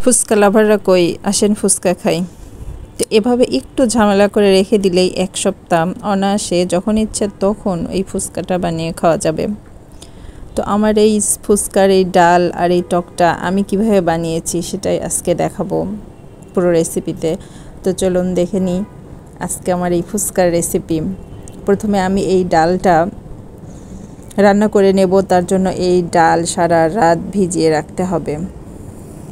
ফুচকা লাভাররা কই আসেন ফুচকা খাই। তো এভাবে একটু ঝামেলা করে রেখে দিলেই এক সপ্তাহ অনায়াসে যখন ইচ্ছে তখন এই ফুচকাটা বানিয়ে খাওয়া যাবে। তো আমার এই ফুচকার এই ডাল আর এই টকটা আমি কিভাবে বানিয়েছি সেটাই আজকে দেখাবো পুরো রেসিপিতে। তো চলুন দেখে নিই আজকে আমার এই ফুচকার রেসিপি। প্রথমে আমি এই ডালটা রান্না করে নেব। তার জন্য এই ডাল সারা রাত ভিজিয়ে রাখতে হবে।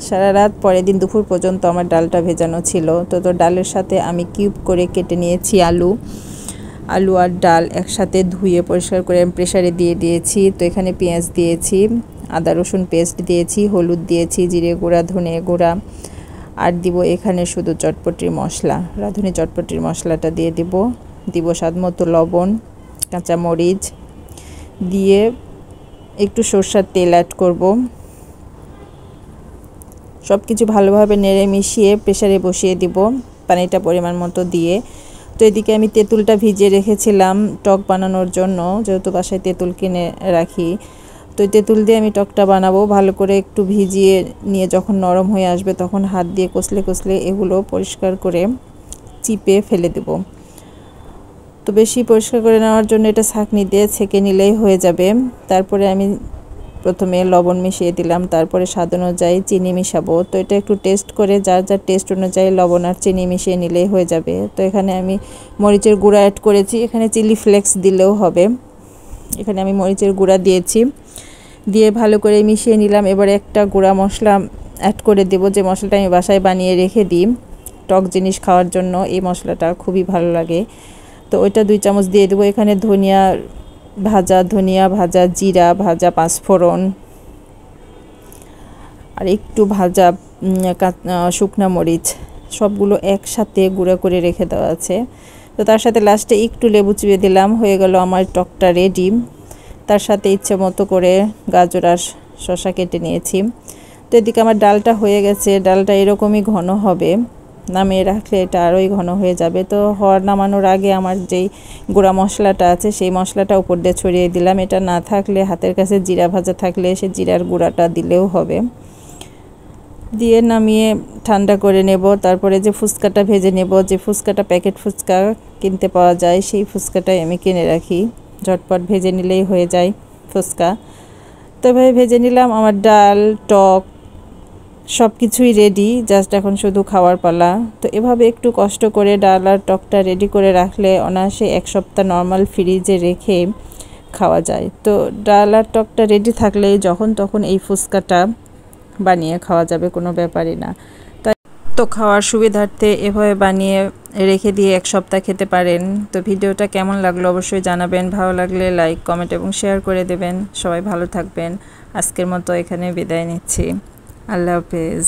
সারা রাত পরের দিন দুপুর পর্যন্ত আমার ডালটা ভেজানো ছিল। তো ডালের সাথে আমি কিউব করে কেটে নিয়েছি আলু আর ডাল একসাথে ধুয়ে পরিষ্কার করে প্রেসারে দিয়ে দিয়েছি। তো এখানে পেঁয়াজ দিয়েছি, আদা রসুন পেস্ট দিয়েছি, হলুদ দিয়েছি, জিরে গুঁড়া, ধনে গুঁড়া, আর দিব এখানে শুধু চটপটির মশলা, রাঁধুনি চটপটির মশলাটা দিয়ে দিব স্বাদ মতো লবণ, কাঁচা মরিচ দিয়ে একটু সরষের তেল অ্যাড করব। সব কিছু ভালোভাবে নেড়ে মিশিয়ে প্রেসারে বসিয়ে দিব পানিটা পরিমাণ মতো দিয়ে। তো এদিকে আমি তেঁতুলটা ভিজিয়ে রেখেছিলাম টক বানানোর জন্য, যেহেতু বাসায় তেঁতুল কিনে রাখি। তো তেঁতুল দিয়ে আমি টকটা বানাবো। ভালো করে একটু ভিজিয়ে নিয়ে যখন নরম হয়ে আসবে তখন হাত দিয়ে কষলে এগুলো পরিষ্কার করে চিপে ফেলে দেব। তো বেশি পরিষ্কার করে নেওয়ার জন্য এটা ছাঁকনি দিয়ে ছেঁকে নিলেই হয়ে যাবে। তারপরে আমি প্রথমে লবণ মিশিয়ে দিলাম, তারপরে স্বাদ অনুযায়ী চিনি মিশাবো। তো এটা একটু টেস্ট করে যার টেস্ট অনুযায়ী লবণ আর চিনি মিশিয়ে নিলেই হয়ে যাবে। তো এখানে আমি মরিচের গুঁড়া অ্যাড করেছি, এখানে চিলি ফ্লেক্স দিলেও হবে। এখানে আমি মরিচের গুঁড়া দিয়েছি, দিয়ে ভালো করে মিশিয়ে নিলাম। এবারে একটা গুঁড়া মশলা অ্যাড করে দেব, যে মশলাটা আমি বাসায় বানিয়ে রেখে দিই টক জিনিস খাওয়ার জন্য। এই মশলাটা খুবই ভালো লাগে। তো ওইটা 2 চামচ দিয়ে দেবো। এখানে ধনিয়া ভাজা, জিরা ভাজা, পাঁচফোড়ন আর একটু ভাজা শুকনা মরিচ সবগুলো একসাথে গুঁড়া করে রেখে দেওয়া আছে। তো তার সাথে লাস্টে একটু লেবু চিপে দিলাম, হয়ে গেল আমার টকটা রেডি। তার সাথে ইচ্ছে মতো করে গাজর আর শসা কেটে নিয়েছি। তো এদিকে আমার ডালটা হয়ে গেছে। ডালটা এরকমই ঘন হবে, নামিয়ে রাখলে এটা আরোই ঘন হয়ে যাবে। তো নামানোর আগে আমার যেই গুঁড়া মশলাটা আছে সেই মশলাটা উপর দিয়ে ছড়িয়ে দিলাম। এটা না থাকলে হাতের কাছে জিরা ভাজা থাকলে সে জিরার গুঁড়াটা দিলেও হবে। দিয়ে নামিয়ে ঠান্ডা করে নেব। তারপরে যে ফুচকাটা ভেজে নেব, যে ফুচকাটা প্যাকেট ফুচকা কিনতে পাওয়া যায় সেই ফুচকাটাই আমি কিনে রাখি, ঝটপট ভেজে নিলেই হয়ে যায় ফুচকা। তো এভাবে ভেজে নিলাম। আমার ডাল টক সব কিছুই রেডি, জাস্ট এখন শুধু খাওয়ার পালা। তো এভাবে একটু কষ্ট করে ডাল আর টকটা রেডি করে রাখলে অনায়াসে 1 সপ্তাহ নর্মাল ফ্রিজে রেখে খাওয়া যায়। তো ডাল আর টকটা রেডি থাকলে যখন তখন এই ফুচকাটা বানিয়ে খাওয়া যাবে, কোনো ব্যাপারই না। তো খাওয়ার সুবিধার্থে এভাবে বানিয়ে রেখে দিয়ে 1 সপ্তাহ খেতে পারেন। তো ভিডিওটা কেমন লাগলো অবশ্যই জানাবেন। ভালো লাগলে লাইক, কমেন্ট এবং শেয়ার করে দেবেন। সবাই ভালো থাকবেন। আজকের মতো এখানে বিদায় নিচ্ছি। আল্লাহ হাফেজ।